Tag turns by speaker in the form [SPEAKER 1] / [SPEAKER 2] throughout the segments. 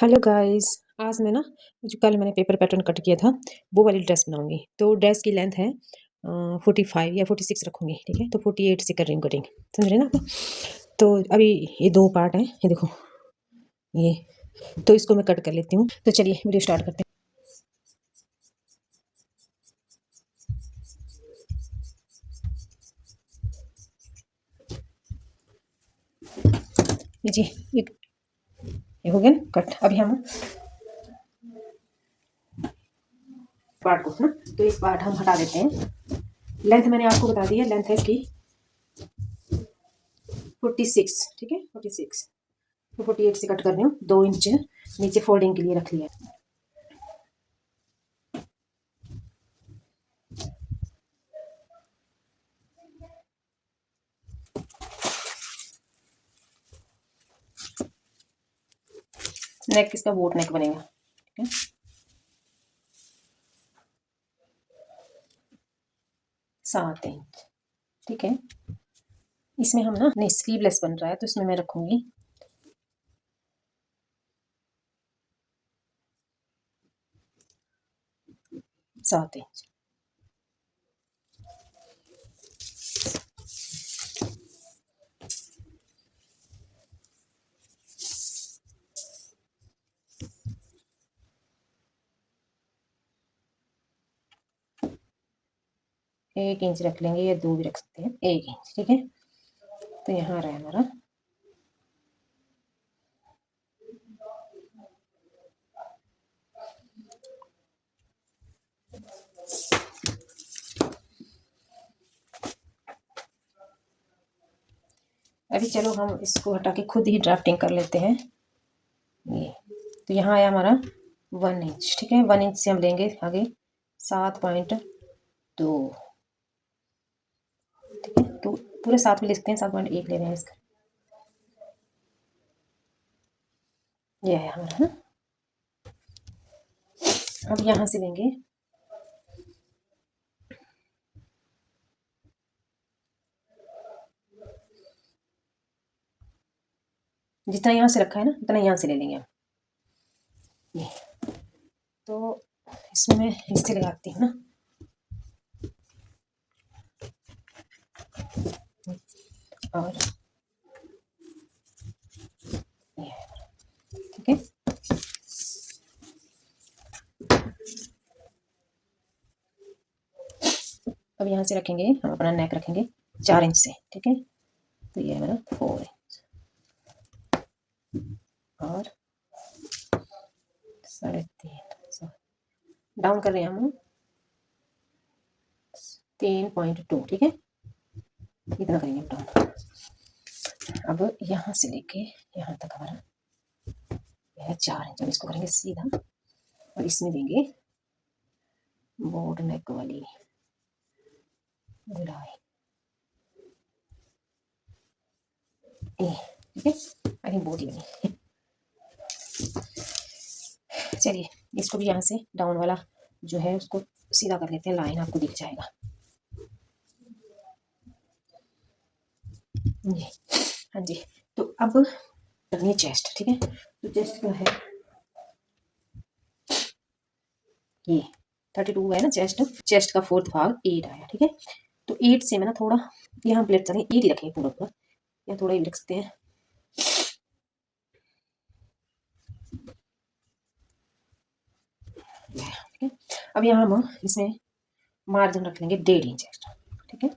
[SPEAKER 1] Hello guys. आज मैं ना जो कल मैंने पेपर पैटर्न कट किया था वो वाली ड्रेस बनाऊंगी। तो ड्रेस की लेंथ है 45 या 46 रखूंगी। ठीक है, तो 48 से कर रही हूँ कटिंग। समझ रहे ना आप? तो अभी ये दो पार्ट हैं, ये देखो ये। तो इसको मैं कट कर लेती हूँ। तो चलिए वीडियो स्टार्ट करते हैं। जी ये हो गया ना कट। अभी हम पार्ट को ना, तो इस पार्ट हम हटा देते हैं। लेंथ मैंने आपको बता दी है, लेंथ है इसकी 46। ठीक है, 46। तो 48 से कट कर रही हूँ। 2 इंच नीचे फोल्डिंग के लिए रख लिया। नेक इसका बोट नेक बनेगा। ठीक है, 7 इंच। ठीक है, इसमें हम ना नहीं, स्लीवलेस बन रहा है तो इसमें मैं रखूंगी 7 इंच। एक इंच रख लेंगे या दो भी रख सकते हैं। 1 इंच। ठीक है, तो यहाँ आ रहा है हमारा अभी चलो हम इसको हटा के खुद ही ड्राफ्टिंग कर लेते हैं। ये तो यहाँ आया हमारा 1 इंच। ठीक है, 1 इंच से हम लेंगे आगे 7.2। ठीक है, तो पूरे 7 में लिखते हैं, 7.1 ले रहे हैं इसका। ये है हमारा ना। अब यहाँ से लेंगे जितना यहाँ से रखा है ना उतना यहाँ से ले लेंगे हम। ये तो इसमें मैं इससे लगाती हूँ ना। और ये ठीक है, अब यहाँ से रखेंगे हम अपना नेक रखेंगे 4 इंच से। ठीक है, तो ये है मेरा 4 इंच और 3.5 डाउन कर रहे हैं हम 3.2। ठीक है, इतना करेंगे डाउन। अब यहाँ से लेके यहाँ तक हमारा यह है 4 इंच। अब इसको करेंगे सीधा और इसमें देंगे बोर्ड नेक वाली गुड़ाई। ठीक है, आई थिंक बहुत ही बनी। चलिए इसको भी यहाँ से डाउन वाला जो है उसको सीधा कर लेते हैं। लाइन आपको दिख जाएगा। जी हाँ जी। तो अब करनी है चेस्ट। ठीक है, तो चेस्ट का है ये 32 है ना चेस्ट। चेस्ट का फोर्थ भाग 8 आया। ठीक है, तो 8 से मैं ना थोड़ा यहाँ प्लेट चलें 8 ही रखेंगे पूरा पूरा, या थोड़ा ही रख सकते हैं। ठीक है, अब यहाँ हम इसमें मार्जिन रख लेंगे 1.5 इंच एक्स्ट्रा। ठीक है,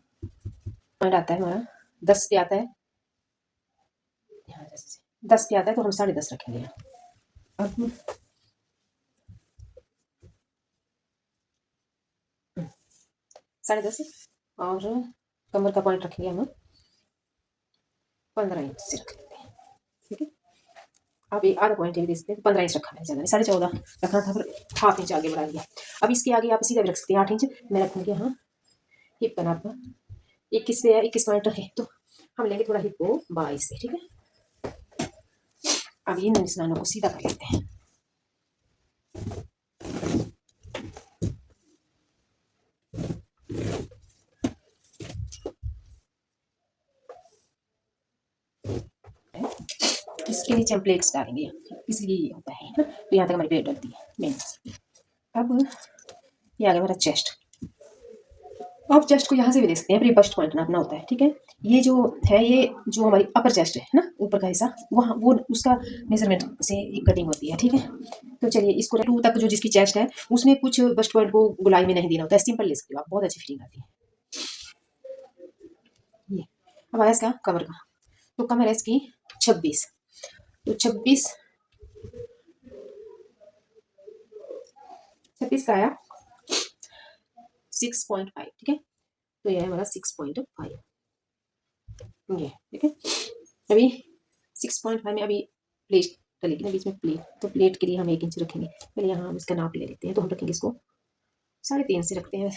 [SPEAKER 1] पॉइंट आता है हमारा 10 पे आता है। यहाँ 10 पे आता है तो हम 10.5 रखेंगे यहाँ। अब 10.5 और कमर का पॉइंट रखेंगे हम 15 इंच से रख लेते हैं। ठीक है, अब एक आधा पॉइंट दे सकते हैं। 15 इंच रखा है, ज़्यादा नहीं, 14.5 रखना था, फिर हाफ इंच आगे बढ़ा दिया। अब इसके आगे आप सीधा भी रख सकते हैं 8 इंच। मैं रखूँगी यहाँ हिप का नाप 21 पे है, 21 पॉइंट रखे तो हम लेंगे थोड़ा हिप को 22 पे। ठीक है, अब इन निशानों को सीधा कर लेते हैं। इसके नीचे हम प्लेट्स डालेंगे, इसलिए ये होता है ना। तो यहाँ तक हमारी प्लेट डलती है मेन। अब ये आ गया हमारा चेस्ट। अब चेस्ट को यहाँ से भी देख सकते हैं, फिर बस्ट पॉइंट नापना होता है, ठीक है। ये जो है, ये जो हमारी अपर चेस्ट है ना, ऊपर का हिस्सा, वहाँ वो उसका मेजरमेंट से कटिंग होती है, ठीक है। तो चलिए इसको 2 तक जो जिसकी चेस्ट है उसमें कुछ बस्ट पॉइंट को गुलाई में नहीं देना होता है, सिंपल ले सकते हो आप, बहुत अच्छी फिटिंग आती है ये। अब आया इसका कमर का, तो कमर है इसकी 26, तो 26 का आया 6.5, ठीक है। तो ये है हमारा 6.5 ये, ठीक है। अभी 6.5 में अभी प्लेट डलेगी ना बीच में प्लेट, तो प्लेट के लिए हम 1 इंच रखेंगे। पहले यहाँ हम इसका नाप ले लेते हैं, तो हम रखेंगे इसको 3.5 से रखते हैं,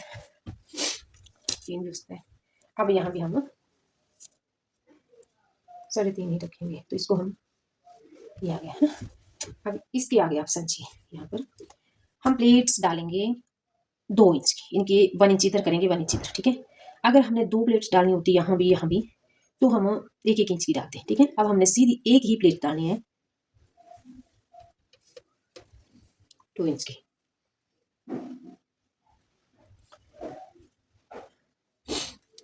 [SPEAKER 1] 3 भी उसका है। अब यहाँ भी हम 3.5 ही रखेंगे, तो इसको हम, ये आ गया है ना। अब इसके आगे आप समझिए, यहाँ पर हम प्लेट्स डालेंगे 2 इंच की, इनकी 1 इंच इधर करेंगे, 1 इंच इधर, ठीक है। अगर हमने 2 प्लेट्स डालनी होती यहाँ भी, तो हम 1-1 इंच की डालते हैं, ठीक है। अब हमने सीधी एक ही प्लेट डालनी है 2 इंच की।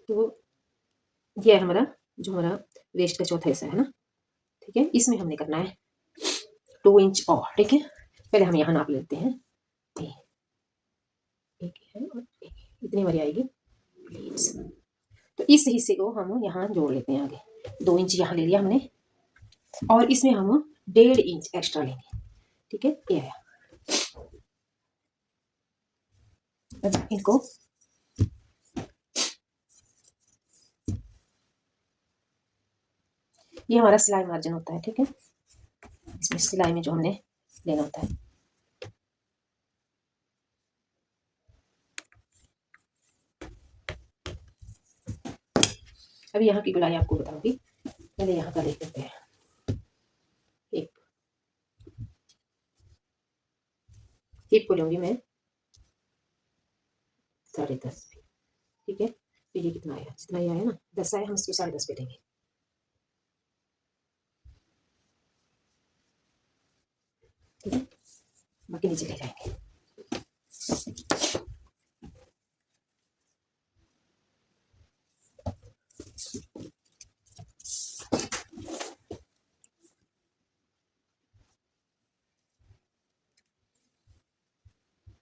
[SPEAKER 1] तो यह हमारा जो हमारा वेस्ट का चौथा हिस्सा है ना, ठीक है, इसमें हमने करना है 2 इंच और, ठीक है। पहले हम यहाँ नाप लेते हैं, एक है और एक, इतनी हमारी आएगी प्लेट्स। तो इस हिस्से को हम यहाँ जोड़ लेते हैं आगे, 2 इंच यहाँ ले लिया हमने, और इसमें हम 1.5 इंच एक्स्ट्रा लेंगे, ठीक है। ये आया। अब इनको ये हमारा सिलाई मार्जिन होता है, ठीक है। इसमें सिलाई में जो हमने लेना होता है, अभी यहाँ की गुलाई आपको बताऊंगी, पहले यहाँ का देख लेते हैं। एक हिप को लूंगी मैं 10.5, ठीक है। तो ये कितना आया, जितना ही आया ना 10 आया, हम इसको 10.5 पे देंगे, ठीक है। बाकी नीचे ले जाएंगे।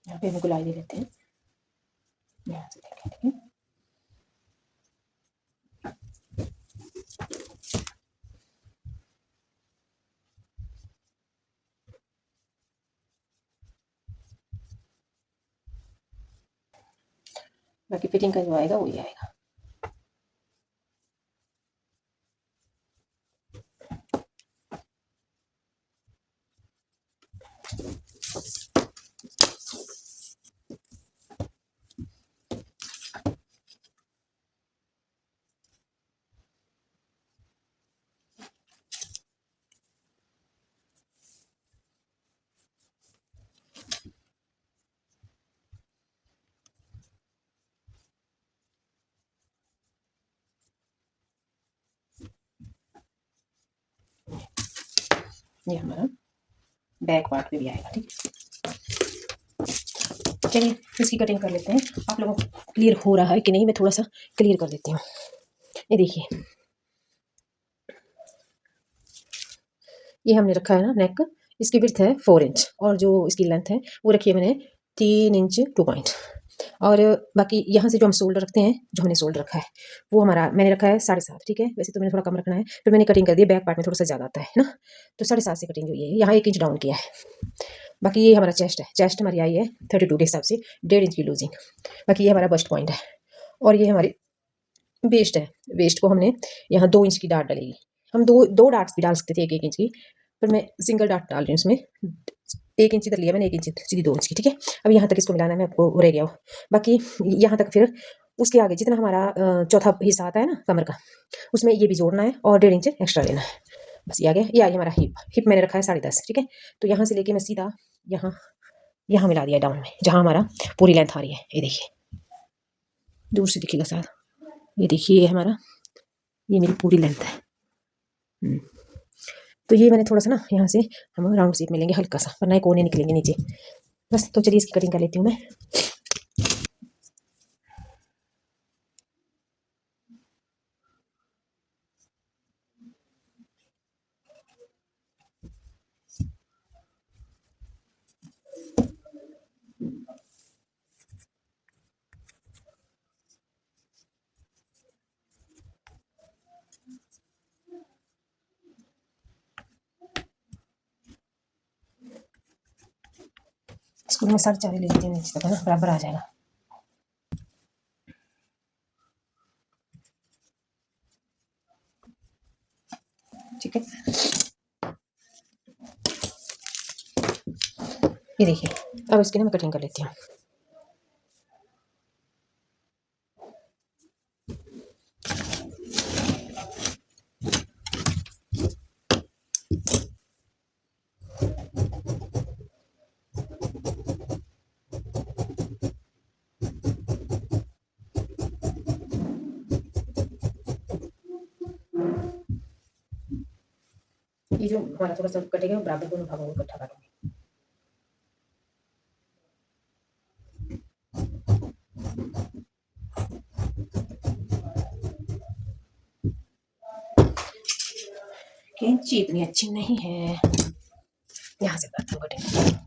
[SPEAKER 1] यहाँ पे हम गुलाई ले लेते हैं, यहाँ से देखें, ठीक है। बाकी फिटिंग का जो आएगा वही आएगा। ये हमारा बैक पार्ट पे भी आएगा, ठीक है। चलिए इसकी कटिंग कर लेते हैं। आप लोगों को क्लियर हो रहा है कि नहीं, मैं थोड़ा सा क्लियर कर देती हूँ। ये देखिए, ये हमने रखा है ना नेक, इसकी विड्थ है 4 इंच, और जो इसकी लेंथ है वो रखी है मैंने 3 इंच 2 पॉइंट। और बाकी यहाँ से जो हम शोल्डर रखते हैं, जो हमने शोल्डर रखा है वो हमारा मैंने रखा है 7.5, ठीक है। वैसे तो मैंने थोड़ा कम रखना है, फिर मैंने कटिंग कर दी, बैक पार्ट में थोड़ा सा ज़्यादा आता है ना, तो 7.5 से कटिंग हुई है। यहाँ 1 इंच डाउन किया है। बाकी ये हमारा चेस्ट है, चेस्ट हमारी आई है 32 के हिसाब से 1.5 इंच की लूजिंग। बाकी ये हमारा बस्ट पॉइंट है, और ये हमारी वेस्ट है। वेस्ट को हमने यहाँ 2 इंच की डाट डलेगी। हम दो डाट्स भी डाल सकते थे 1-1 इंच की, पर मैं सिंगल डाट डाल रही हूँ इसमें। 1 इंच इधर लिया मैंने, 1 इंच सीधी 2 इंच की, ठीक है। अब यहाँ तक इसको मिलाना है, मैं आपको रह गया हो। बाकी यहाँ तक फिर उसके आगे जितना हमारा चौथा हिस्सा आता है ना कमर का, उसमें ये भी जोड़ना है और 1.5 इंच एक्स्ट्रा लेना है। बस ये आ गया। ये आ गया हमारा हिप। हिप मैंने रखा है 10.5, ठीक है। तो यहाँ से लेके मैं सीधा यहाँ यहाँ मिला दिया डाउन में, जहाँ हमारा पूरी लेंथ आ रही है। ये देखिए, दूर से दिखेगा साथ, ये देखिए, ये हमारा, ये मेरी पूरी लेंथ है। तो ये मैंने थोड़ा सा ना यहाँ से हम राउंड शेप में लेंगे हल्का सा, वरना ये कोने निकलेंगे नीचे बस। तो चलिए इसकी कटिंग कर लेती हूँ मैं। इसको मैं 4.5 ले लेती हूँ नीचे तक, है ना, बराबर आ जाएगा। ठीक है, ये देखिए। अब इसकी ना मैं कटिंग कर लेती हूँ। ये जो हमारा थोड़ा सा कटेगा बराबर दोनों भागों को इकट्ठा करूँगी। कैंची इतनी अच्छी नहीं है, यहाँ से करती हूँ कटिंग।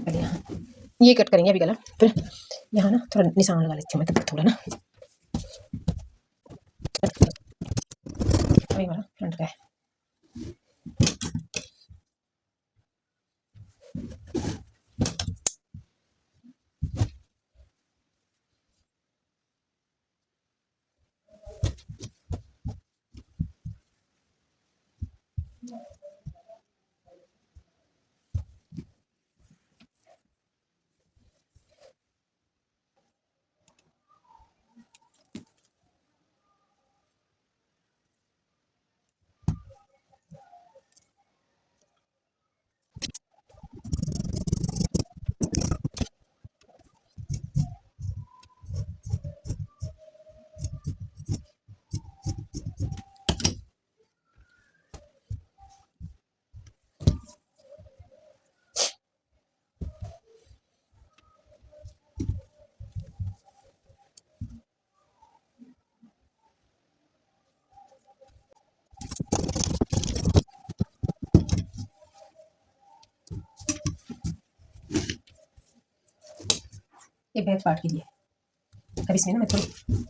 [SPEAKER 1] पहले यहाँ ये कट करेंगे अभी गला, फिर यहाँ ना थोड़ा निशान लगा लेती हूँ मैं, तब तक थोड़ा ना वही वाला फ्रंट का है। ये बैक पार्ट के लिए। अब इसमें ना मैं थोड़ी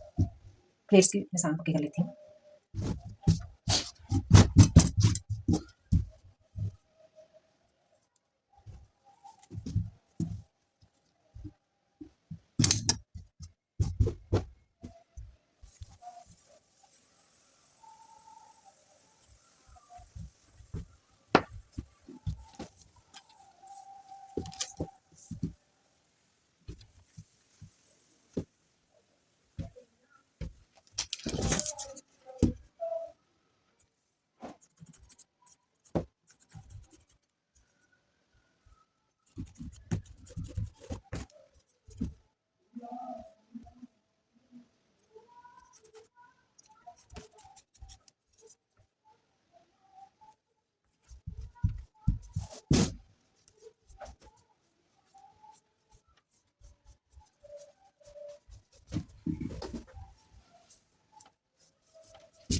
[SPEAKER 1] प्लेट्स की निशान पक्की कर लेती हूँ।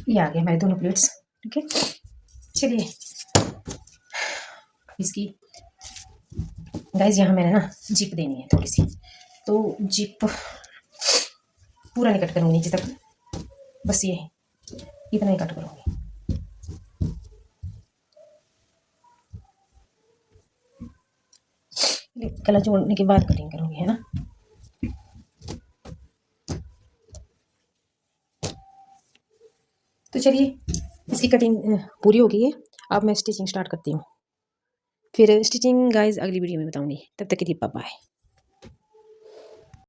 [SPEAKER 1] ये आ गए हमारे दोनों प्लेट्स। ठीक है, चलिए इसकी गाइस यहाँ मैंने ना जिप देनी है थोड़ी सी, तो जिप पूरा नहीं कट करूँगी नीचे तक, बस ये इतना ही कट करूँगी। गला जोड़ने के बाद कटिंग करूँगी, है ना। तो चलिए इसकी कटिंग पूरी हो गई है, अब मैं स्टिचिंग स्टार्ट करती हूँ। फिर स्टिचिंग गाइस अगली वीडियो में बताऊँगी, तब तक के लिए बाय बाय।